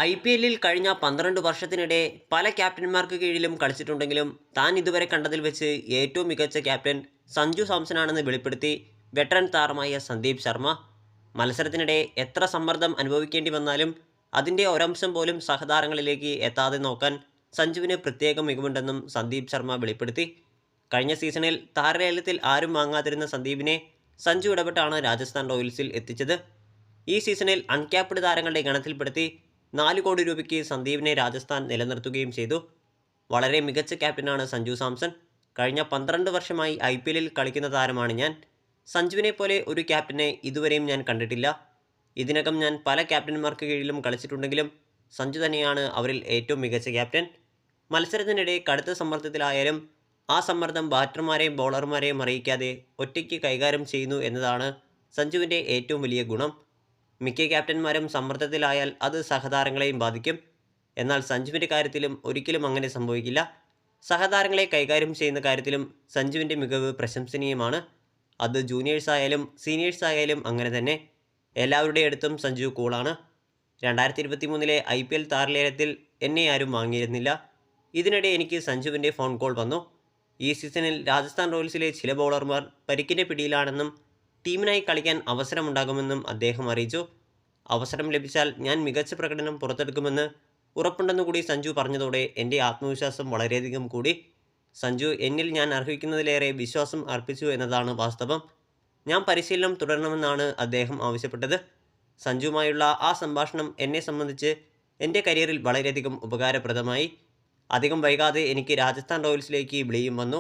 IPL-ൽ കഴിഞ്ഞ 12 വർഷത്തിനിടെ പല ക്യാപ്റ്റന്മാർക്ക് കീഴിലും കളിച്ചിട്ടുണ്ടെങ്കിലും താൻ ഇതുവരെ കണ്ടതിൽ വെച്ച് ഏറ്റവും മികച്ച ക്യാപ്റ്റൻ സഞ്ജു സാംസണാണെന്ന് വെളിപ്പെടുത്തി വെറ്ററൻ താരമായ സന്ദീപ് ശർമ്മ. മത്സരത്തിനിടെ എത്ര സമ്മർദ്ദം അനുഭവിക്കേണ്ടി വന്നാലും അതിൻ്റെ ഒരംശം പോലും സഹതാരങ്ങളിലേക്ക് എത്താതെ നോക്കാൻ സഞ്ജുവിന് പ്രത്യേക മികവുണ്ടെന്നും സന്ദീപ് ശർമ്മ വെളിപ്പെടുത്തി. കഴിഞ്ഞ സീസണിൽ താരലേലത്തിൽ ആരും വാങ്ങാതിരുന്ന സന്ദീപിനെ സഞ്ജു ഇടപെട്ടാണ് രാജസ്ഥാൻ റോയൽസിൽ എത്തിച്ചത്. ഈ സീസണിൽ അൺക്യാപ്ഡ് താരങ്ങളുടെ ഗണത്തിൽപ്പെടുത്തി 4 കോടി രൂപയ്ക്ക് സന്ദീപിനെ രാജസ്ഥാൻ നിലനിർത്തുകയും ചെയ്തു. വളരെ മികച്ച ക്യാപ്റ്റനാണ് സഞ്ജു സാംസൺ. കഴിഞ്ഞ 12 വർഷമായി IPL-ൽ കളിക്കുന്ന താരമാണ് ഞാൻ. സഞ്ജുവിനെ പോലെ ഒരു ക്യാപ്റ്റനെ ഇതുവരെയും ഞാൻ കണ്ടിട്ടില്ല. ഇതിനകം ഞാൻ പല ക്യാപ്റ്റന്മാർക്ക് കീഴിലും കളിച്ചിട്ടുണ്ടെങ്കിലും സഞ്ജു തന്നെയാണ് അവരിൽ ഏറ്റവും മികച്ച ക്യാപ്റ്റൻ. മത്സരത്തിനിടെ കടുത്ത സമ്മർദ്ദത്തിലായാലും ആ സമ്മർദ്ദം ബാറ്റർമാരെയും ബൗളർമാരെയും അറിയിക്കാതെ ഒറ്റയ്ക്ക് കൈകാര്യം ചെയ്യുന്നു എന്നതാണ് സഞ്ജുവിൻ്റെ ഏറ്റവും വലിയ ഗുണം. മിക്ക ക്യാപ്റ്റന്മാരും സമ്മർദ്ദത്തിലായാൽ അത് സഹതാരങ്ങളെയും ബാധിക്കും. എന്നാൽ സഞ്ജുവിൻ്റെ കാര്യത്തിലും ഒരിക്കലും അങ്ങനെ സംഭവിക്കില്ല. സഹതാരങ്ങളെ കൈകാര്യം ചെയ്യുന്ന കാര്യത്തിലും സഞ്ജുവിൻ്റെ മികവ് പ്രശംസനീയമാണ്. അത് ജൂനിയേഴ്സ് ആയാലും സീനിയേഴ്സ് ആയാലും അങ്ങനെ തന്നെ. എല്ലാവരുടെ അടുത്തും സഞ്ജു കൂളാണ്. 2023-ലെ IPL താരലേലത്തിൽ എന്നെ ആരും വാങ്ങിയിരുന്നില്ല. ഇതിനിടെ എനിക്ക് സഞ്ജുവിൻ്റെ ഫോൺ കോൾ വന്നു. ഈ സീസണിൽ രാജസ്ഥാൻ റോയൽസിലെ ചില ബൗളർമാർ പരിക്കിൻ്റെ പിടിയിലാണെന്നും ടീമിനായി കളിക്കാൻ അവസരമുണ്ടാകുമെന്നും അദ്ദേഹം അറിയിച്ചു. അവസരം ലഭിച്ചാൽ ഞാൻ മികച്ച പ്രകടനം പുറത്തെടുക്കുമെന്ന് ഉറപ്പുണ്ടെന്നുകൂടി സഞ്ജു പറഞ്ഞതോടെ എൻ്റെ ആത്മവിശ്വാസം വളരെയധികം കൂടി. സഞ്ജു എന്നിൽ ഞാൻ അർഹിക്കുന്നതിലേറെ വിശ്വാസം അർപ്പിച്ചു എന്നതാണ് വാസ്തവം. ഞാൻ പരിശീലനം തുടരണമെന്നാണ് അദ്ദേഹം ആവശ്യപ്പെട്ടത്. സഞ്ജുവുമായുള്ള ആ സംഭാഷണം എന്നെ സംബന്ധിച്ച് എൻ്റെ കരിയറിൽ വളരെയധികം ഉപകാരപ്രദമായി. അധികം വൈകാതെ എനിക്ക് രാജസ്ഥാൻ റോയൽസിലേക്ക് വിളിയും വന്നു.